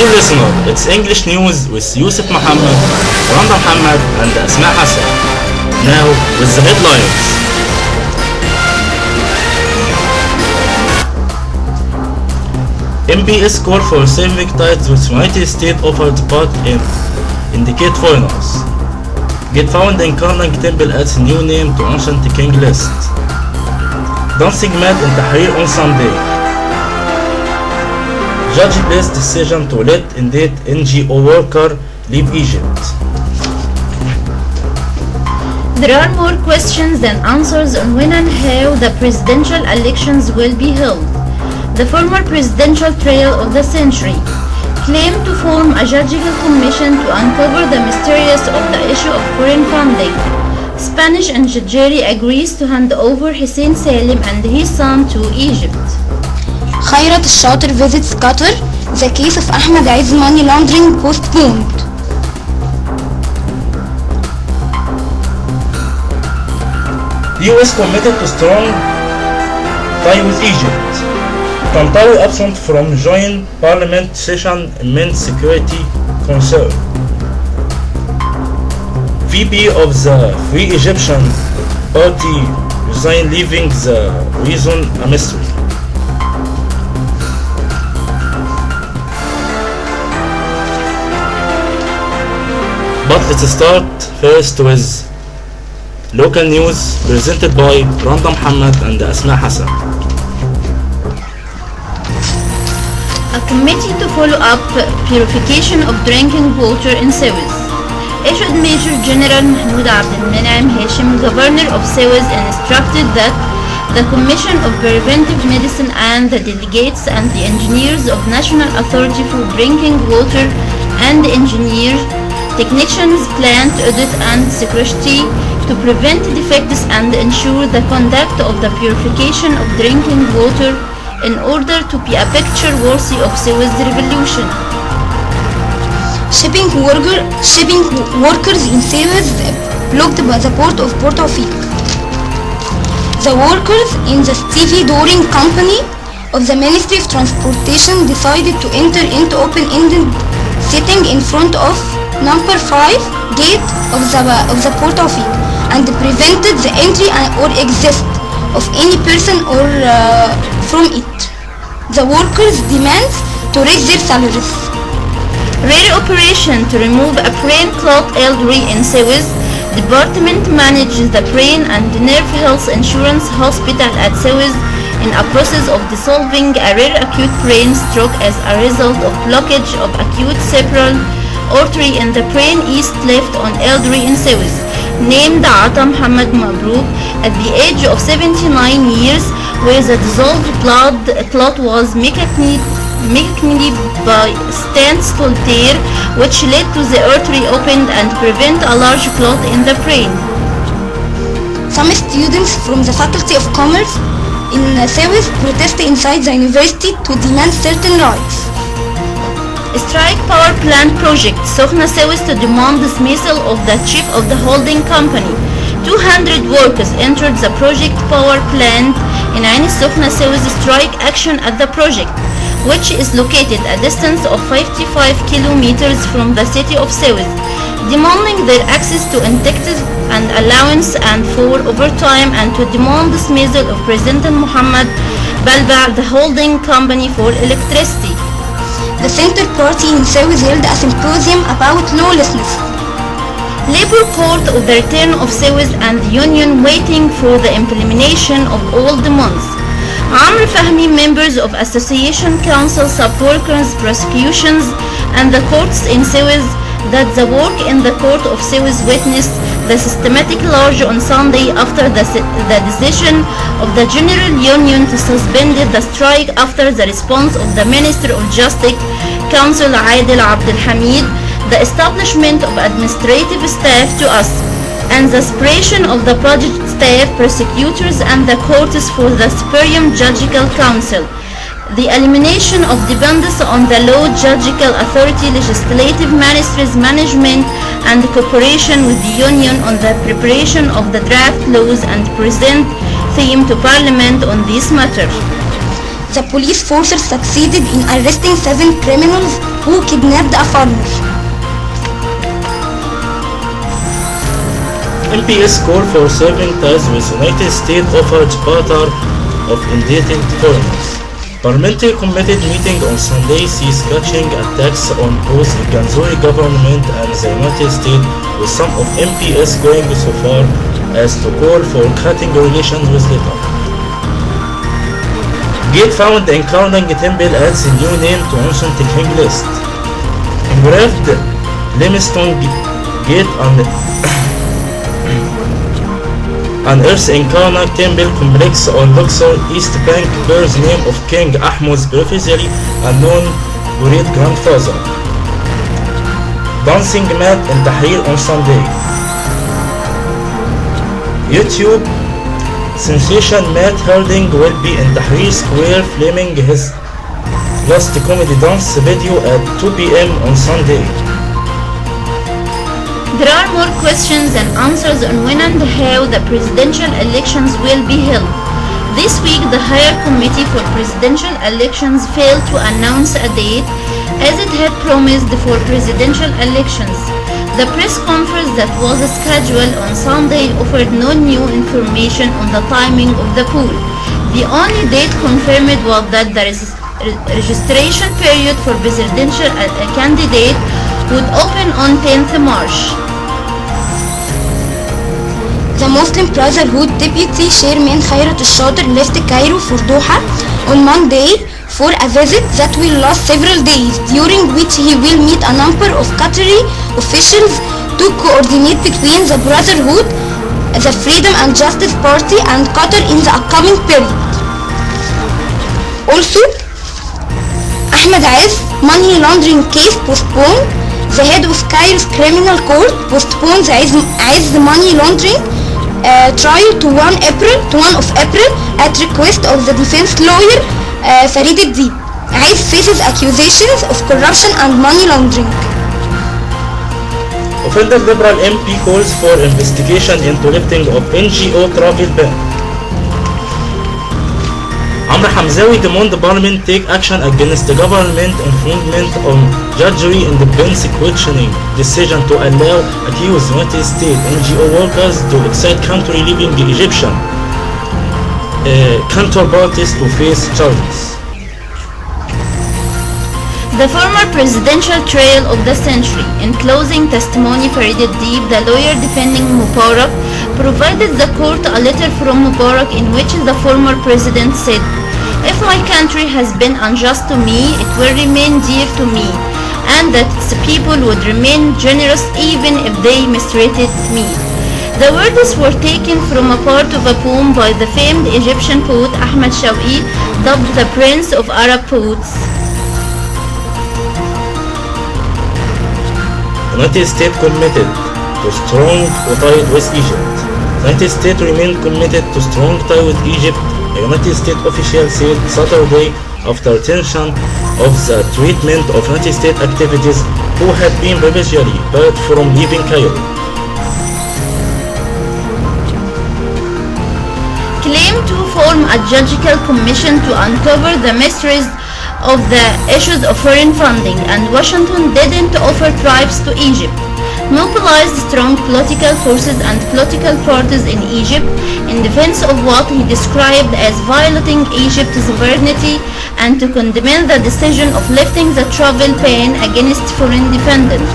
Dear listener, it's English news with Yusuf Muhammad, Randa Muhammad and Asma Hassan. Now with the headlines. MPS call for civic ties with United States offered but indicate foreigners. Get found in Karnak temple adds new name to ancient king list. Dancing mad in Tahrir on Sunday. Judge placed decision to let indeed NGO worker leave Egypt. There are more questions than answers on when and how the presidential elections will be held. The former presidential trial of the century claimed to form a judicial commission to uncover the mysteries of the issue of foreign funding. Spanish and Algeria agrees to hand over Hussein Salim and his son to Egypt. Khairat al-Shatir visits Qatar. The case of Ahmed Aiz's money laundering postponed. US committed to strong tie with Egypt. Tantawi absent from joint parliament session amid security concern. VP of the Free Egyptian Party resigned, leaving the reason a mystery. But let's start first with local news presented by Randa Muhammad and Asma Hassan. A committee to follow up purification of drinking water in Suez issued Major General Mahmoud Abdelmenem Hashim, Governor of Suez, instructed that the Commission of Preventive Medicine and the delegates and the engineers of National Authority for Drinking Water and engineer technicians plant audit and security to prevent defects and ensure the conduct of the purification of drinking water in order to be a picture worthy of Suez revolution. Shipping workers in Suez blocked by the port of Port Tawfiq. The workers in the stevedoring company of the Ministry of Transportation decided to enter into open-ended sitting in front of number 5 gate of the Port Tawfiq and prevented the entry or exit of any person or from it. The workers demand to raise their salaries. Rare operation to remove a brain clot elderly in Suez. Department manages the brain and nerve health insurance hospital at Suez in a process of dissolving a rare acute brain stroke as a result of blockage of acute cerebral artery in the brain east left on elderly in Suez, named Ata Muhammad Mabrouk at the age of 79 years, where the dissolved blood clot was mechanically by standstill tear, which led to the artery opened and prevent a large clot in the brain. Some students from the Faculty of Commerce in Suez protest inside the university to demand certain rights. Strike power plant project Sokhna Suez to demand dismissal of the chief of the holding company. 200 workers entered the project power plant in Ain Sokhna Suez strike action at the project, which is located a distance of 55 kilometers from the city of Suez, demanding their access to incentive and allowance and for overtime, and to demand dismissal of President Mohammed Balba, the holding company for electricity. The Center Party in Suez held a symposium about lawlessness. Labor called of the return of Suez and the union waiting for the implementation of all demands. Amr Fahmi, members of Association Council support prosecutions and the courts in Suez that the work in the court of Suez witnessed the systematic large on Sunday after the decision of the General Union to suspend the strike after the response of the Minister of Justice, Council Adil Abdel Hamid, the establishment of administrative staff to us, and the separation of the project staff, prosecutors, and the courts for the Supreme Judicial Council, the elimination of dependence on the law judicial authority, legislative ministries, management, and cooperation with the union on the preparation of the draft laws and present theme to Parliament on this matter. the police forces succeeded in arresting 7 criminals who kidnapped a farmer. MPS call for saving ties with United States offered barter of indicted foreigners. Parliamentary committee meeting on Sunday sees catching attacks on both the Ganzouri government and the United States, with some of MPS going so far as to call for cutting relations with Qatar. Gate found in Karnang temple adds a new name to ancient king list. Engraved limestone gate on unearthed in Karnak temple complex on Luxor East Bank bears name of King Ahmed's previously unknown great-grandfather. Dancing mat in Tahrir on Sunday. YouTube sensation Matt Harding will be in Tahrir Square filming his last comedy dance video at 2 p.m. on Sunday. There are more questions than answers on when and how the presidential elections will be held. This week, the Higher Committee for Presidential Elections failed to announce a date as it had promised for presidential elections. The press conference that was scheduled on Sunday offered no new information on the timing of the poll. The only date confirmed was that the registration period for presidential candidate would open on 10th March. The Muslim Brotherhood Deputy Chairman Khairat al-Shader left Cairo for Doha on Monday for a visit that will last several days, during which he will meet a number of Qatari officials to coordinate between the Brotherhood, the Freedom and Justice Party and Qatar in the upcoming period. Also, Ahmed Aziz money laundering case postponed. The head of Cairo's criminal court postponed the Aziz money laundering trial to 1 of April at request of the defense lawyer Farid Dib. Aziz faces accusations of corruption and money laundering. Offended Liberal MP calls for investigation into lifting of NGO travel ban. Amr Hamzawi demand the parliament take action against the government infringement on judiciary independence questioning decision to allow accused United States NGO workers to exit country leaving the Egyptian counterparties to face charges. The former presidential trial of the century. In closing testimony, Farid Dib, the lawyer defending Mubarak, provided the court a letter from Mubarak in which the former president said, "If my country has been unjust to me, it will remain dear to me, and that its people would remain generous even if they mistreated me." The words were taken from a part of a poem by the famed Egyptian poet Ahmed Shawqi, dubbed the Prince of Arab Poets. United States committed to strong tie with Egypt. United States remained committed to strong tie with Egypt, a United States official said Saturday after tension of the treatment of United States activities who had been previously barred from leaving Cairo. Claimed to form a judicial commission to uncover the mysteries of the issues of foreign funding, and Washington didn't offer tribes to Egypt. Mobilized strong political forces and political parties in Egypt in defense of what he described as violating Egypt's sovereignty, and to condemn the decision of lifting the travel ban against foreign defendants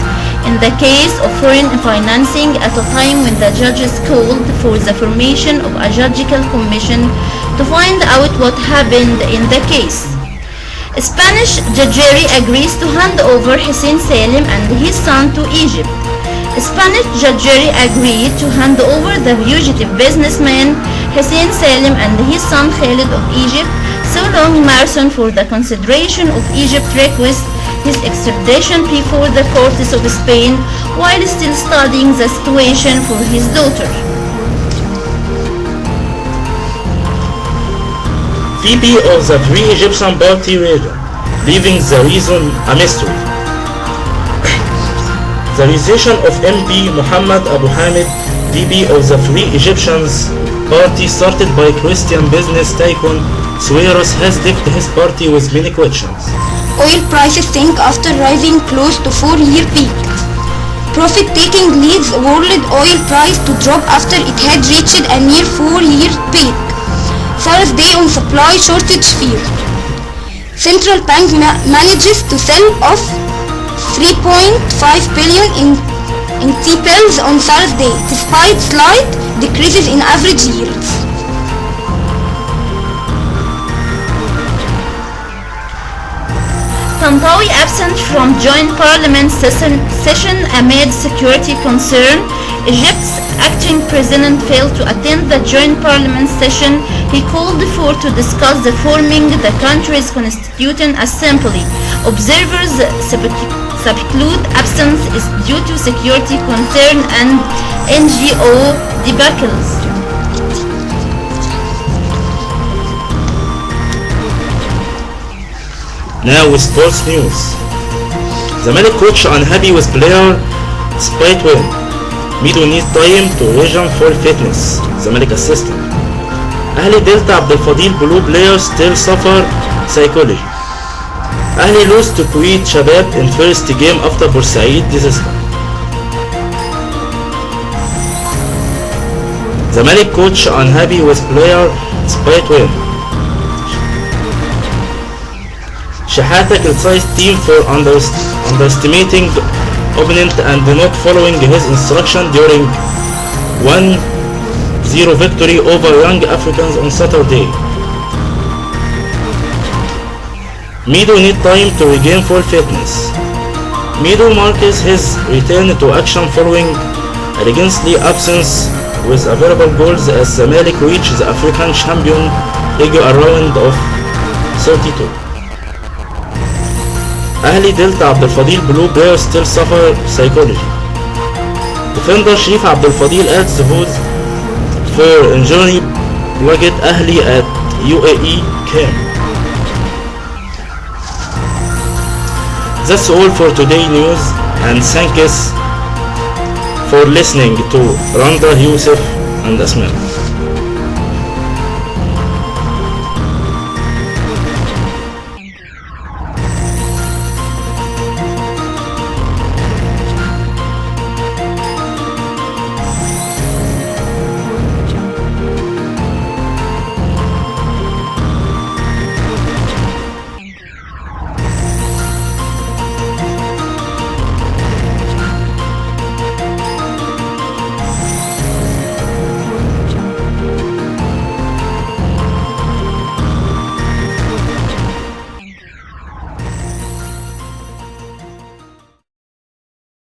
in the case of foreign financing, at a time when the judges called for the formation of a judicial commission to find out what happened in the case. Spanish judiciary agrees to hand over Hussein Salim and his son to Egypt. Spanish judiciary agreed to hand over the fugitive businessman Hussein Salim and his son Khalid of Egypt, so long marathon for the consideration of Egypt request his extradition before the courts of Spain, while still studying the situation for his daughter. VP of the Free Egyptian Party region, leaving the reason a mystery. The resignation of MP Muhammad Abu Hamid, VP of the Free Egyptians Party, started by Christian business tycoon Suarez has decked his party with many questions. Oil prices sink after rising close to 4-year peak. Profit-taking leads world oil price to drop after it had reached a near 4-year peak. Thursday on supply shortage fear. Central bank manages to sell off 3.5 billion in T-bills on Thursday, despite slight decreases in average yields. Tantawi absent from joint parliament session amid security concern. Egypt's acting president failed to attend the joint parliament session he called for to discuss the forming the country's constituent assembly. Observers speculate absence is due to security concern and NGO debacles. Now with sports news. Zamalek coach unhappy with player despite win. Mido need time to resume full fitness. Zamalek assistant. Ahli Delta Abdelfadil blue players still suffer psychology. Ahli lose to Kuwait Shabab in first game after Bursaid disaster. Zamalek coach unhappy with player despite win. Shahata criticized team for underestimating opponent and not following his instruction during 1-0 victory over Young Africans on Saturday. Mido need time to regain full fitness. Mido marks his return to action following a legendary absence with available goals as Zamalek reached the African Champion League round of 32. Ahli Delta Abdelfadil blue players still suffer psychology. Defender Sharif Abdelfadil adds whose for injury plagued Ahli at UAE camp. That's all for today news, and thanks for listening to Randa, Yusuf and Asma.